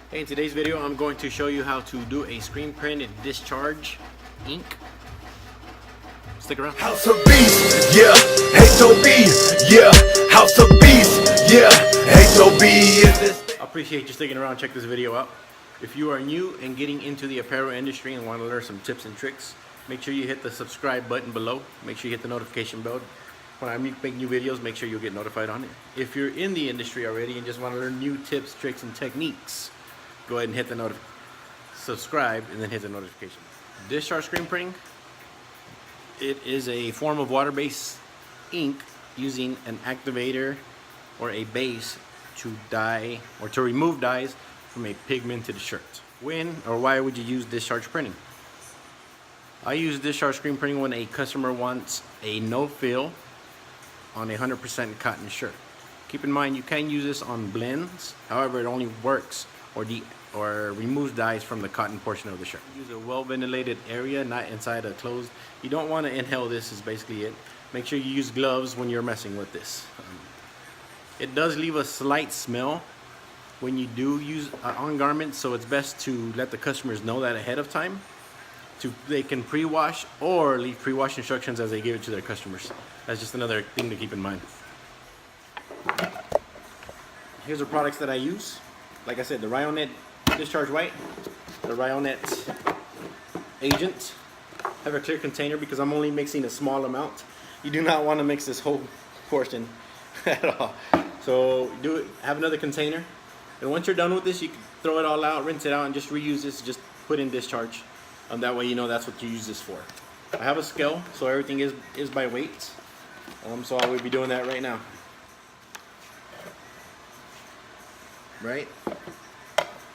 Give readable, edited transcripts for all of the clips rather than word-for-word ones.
Hey, in today's video I'm going to show you how to do a screen printed discharge ink. Stick around. House of Beast, yeah, HOB, yeah, House of Beast, yeah, HOB is this. I appreciate you sticking around. Check this video out. If you are new and getting into the apparel industry and want to learn some tips and tricks, make sure you hit the subscribe button below. Make sure you hit the notification bell. When I make new videos, make sure you'll get notified on it. If you're in the industry already and just want to learn new tips, tricks, and techniques, go ahead and hit the subscribe and then hit the notification. Discharge screen printing. It is a form of water-based ink using an activator or a base to dye or to remove dyes from a pigmented shirt. When or why would you use discharge printing? I use discharge screen printing when a customer wants a no-fill on a 100% cotton shirt. Keep in mind you can use this on blends, however it only works or removes dyes from the cotton portion of the shirt. Use a well-ventilated area, not inside a closed. You don't want to inhale this is basically it. Make sure you use gloves when you're messing with this. It does leave a slight smell when you do use on garments, so it's best to let the customers know that ahead of time. They can pre-wash or leave pre-wash instructions as they give it to their customers. That's just another thing to keep in mind. Here's the products that I use. Like I said, the Ryonet Discharge White, the Ryonet Agent. Have a clear container because I'm only mixing a small amount. You do not want to mix this whole portion at all. So have another container. And once you're done with this, you can throw it all out, rinse it out, and just reuse this. Just put in discharge. That way you know that's what you use this for. I have a scale, so everything is by weight. So I will be doing that right now. Right?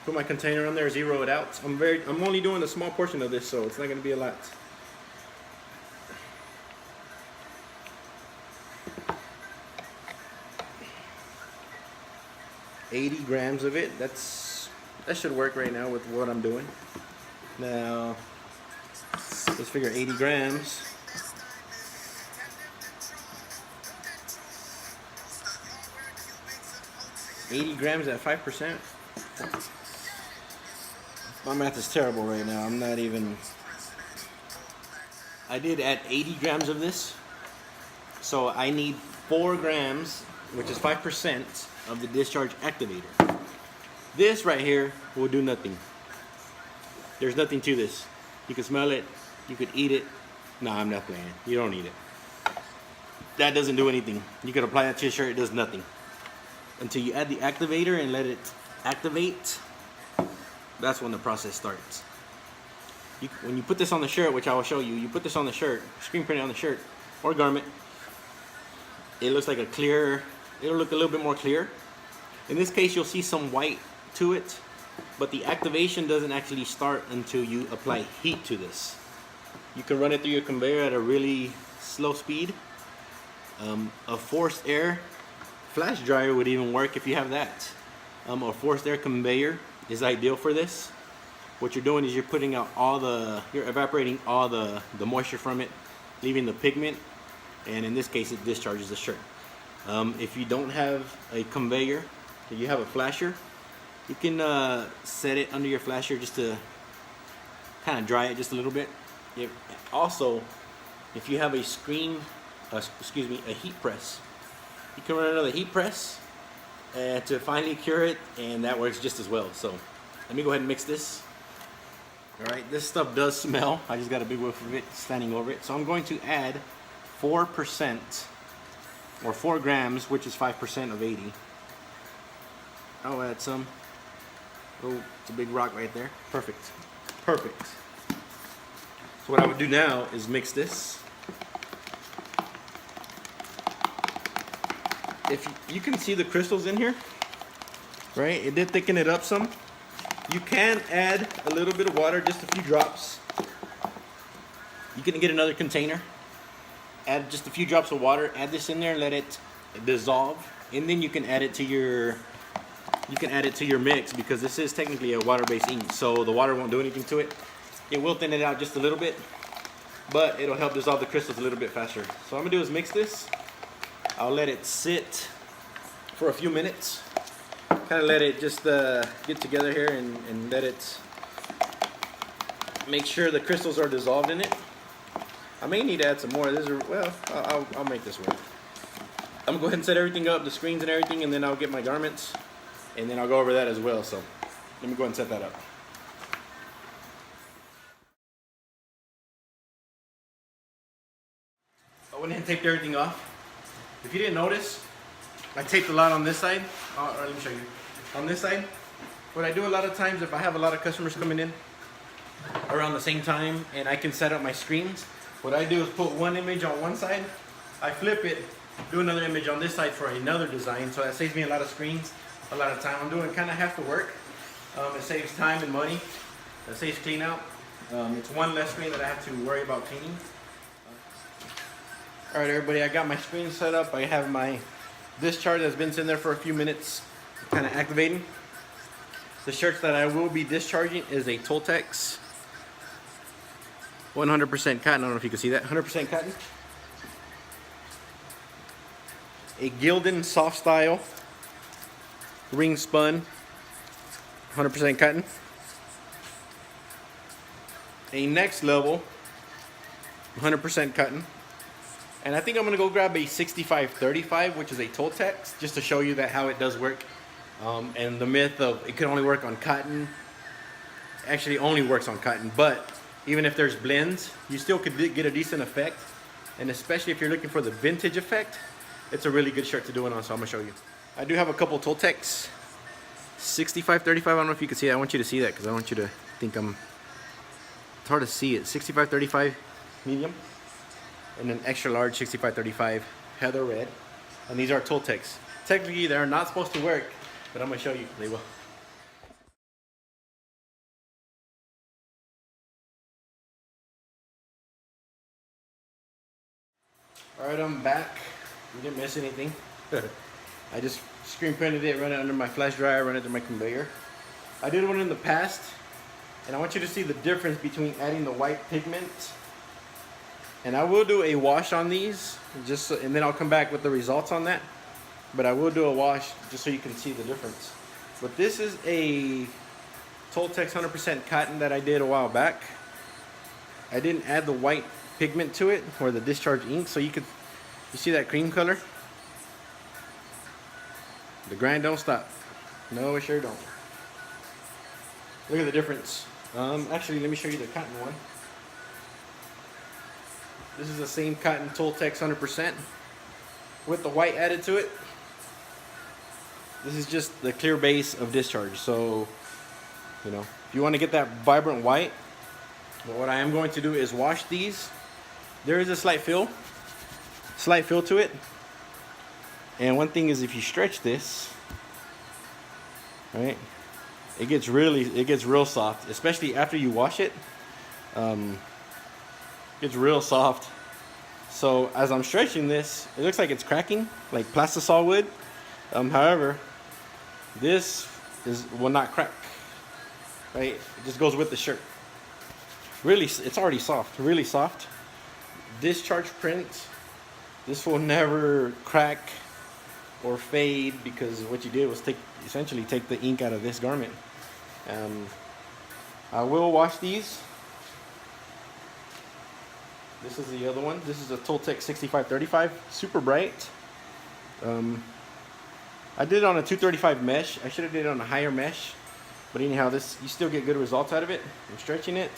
Put my container on there, zero it out. I'm only doing a small portion of this, so it's not going to be a lot. $80 grams of it. That should work right now with what I'm doing. Now, let's figure 80 grams. $80 grams at 5%. My math is terrible right now. I'm not even. I did add 80 grams of this. So I need 4 grams, which is 5% of the discharge activator. This right here will do nothing. There's nothing to this. You can smell it. You could eat it. No, I'm not playing. You don't eat it. That doesn't do anything. You could apply that to your shirt. It does nothing. Until you add the activator and let it activate, that's when the process starts. When you put this on the shirt, which I will show you, you put this on the shirt, screen print it on the shirt or garment, it looks like it'll look a little bit more clear. In this case, you'll see some white to it, but the activation doesn't actually start until you apply heat to this. You can run it through your conveyor at a really slow speed. A forced air flash dryer would even work if you have that. A forced air conveyor is ideal for this. What you're doing is you're putting out you're evaporating all the moisture from it, leaving the pigment, and in this case it discharges the shirt. If you don't have a conveyor, if you have a flasher, you can set it under your flasher just to kind of dry it just a little bit. Also, if you have a heat press, you can run another heat press to finally cure it, and that works just as well. So let me go ahead and mix this. Alright, this stuff does smell. I just got a big whiff of it standing over it. So I'm going to add 4% or 4 grams, which is 5% of 80. I'll add some. Oh, it's a big rock right there. Perfect. Perfect. So what I would do now is mix this. If you can see the crystals in here, right? It did thicken it up some. You can add a little bit of water, just a few drops. You can get another container, add just a few drops of water, add this in there, let it dissolve, and then you can add it to your mix, because this is technically a water-based ink, so the water won't do anything to it. It will thin it out just a little bit, but it'll help dissolve the crystals a little bit faster. So what I'm gonna do is mix this. I'll let it sit for a few minutes, kind kind of let it just get together here and let it make sure the crystals are dissolved in it. I may need to add some more. Well, I'll make this work. I'm gonna go ahead and set everything up, the screens and everything, and then I'll get my garments, and then I'll go over that as well. So let me go ahead and set that up. I went ahead and taped everything off. If you didn't notice, I taped a lot on this side. Let me show you. On this side, what I do a lot of times, if I have a lot of customers coming in around the same time and I can set up my screens, what I do is put one image on one side, I flip it, do another image on this side for another design, so that saves me a lot of screens, a lot of time. I'm doing kind of half the work. It saves time and money. It saves clean out. It's one less screen that I have to worry about cleaning. Alright everybody, I got my screen set up. I have my discharge that's been sitting there for a few minutes, kind of activating. The shirts that I will be discharging is a Tultex 100% cotton. I don't know if you can see that. 100% cotton. A Gildan soft style ring spun 100% cotton. A Next Level 100% cotton. And I think I'm gonna go grab a 65-35, which is a Tultex, just to show you that how it does work. And the myth of it can only work on cotton actually only works on cotton, but even if there's blends, you still could get a decent effect. And especially if you're looking for the vintage effect, it's a really good shirt to do it on, so I'm gonna show you. I do have a couple Tultex 65-35. I don't know if you can see that. I want you to see that because I want you to think it's hard to see it. 65-35 medium and an extra large 65-35 heather red. And these are Tultex. Technically, they're not supposed to work, but I'm gonna show you they will. Alright, I'm back. We didn't miss anything. I just screen printed it, run it under my flash dryer, run it through my conveyor. I did one in the past, and I want you to see the difference between adding the white pigment. And I will do a wash on these, and then I'll come back with the results on that. But I will do a wash just so you can see the difference. But this is a Tultex 100% cotton that I did a while back. I didn't add the white pigment to it or the discharge ink, so you see that cream color? The grind don't stop. No, it sure don't. Look at the difference. Actually, let me show you the cotton one. This is the same cotton Tultex 100% with the white added to it. This is just the clear base of discharge. So, you know, if you want to get that vibrant white, but what I am going to do is wash these. There is a slight feel to it. And one thing is, if you stretch this, right, it gets real soft, especially after you wash it. It's real soft. So as I'm stretching this, it looks like it's cracking, like plastisol would. However, this will not crack. Right? It just goes with the shirt. Really, it's already soft, really soft. Discharge print. This will never crack or fade because what you did was essentially take the ink out of this garment. I will wash these. This is the other one. This is a Tultex 65-35, super bright. I did it on a 235 mesh. I should have did it on a higher mesh, but anyhow, this you still get good results out of it. I'm stretching it.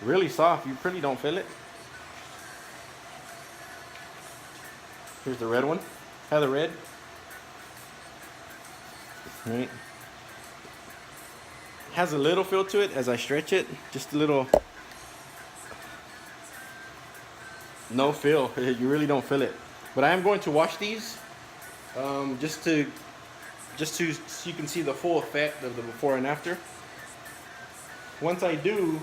Really soft. You pretty don't feel it. Here's the red one. Heather red. Right. Has a little feel to it as I stretch it. Just a little. No feel. You really don't feel it. But I am going to wash these, just so you can see the full effect of the before and after. Once I do,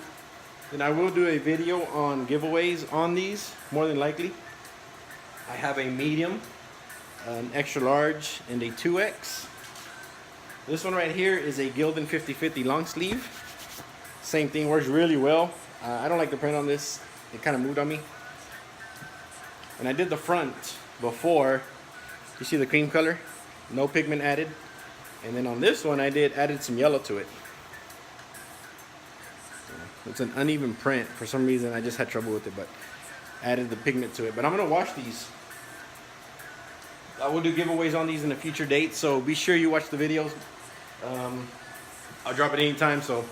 then I will do a video on giveaways on these, more than likely. I have a medium, an extra large, and a 2X. This one right here is a Gildan 50-50 long sleeve. Same thing, works really well. I don't like the print on this. It kind of moved on me. And I did the front before, You see the cream color? No pigment added. And then on this one, I added some yellow to it. It's an uneven print. For some reason, I just had trouble with it, but added the pigment to it. But I'm gonna wash these. I will do giveaways on these in a future date, so be sure you watch the videos. I'll drop it anytime, so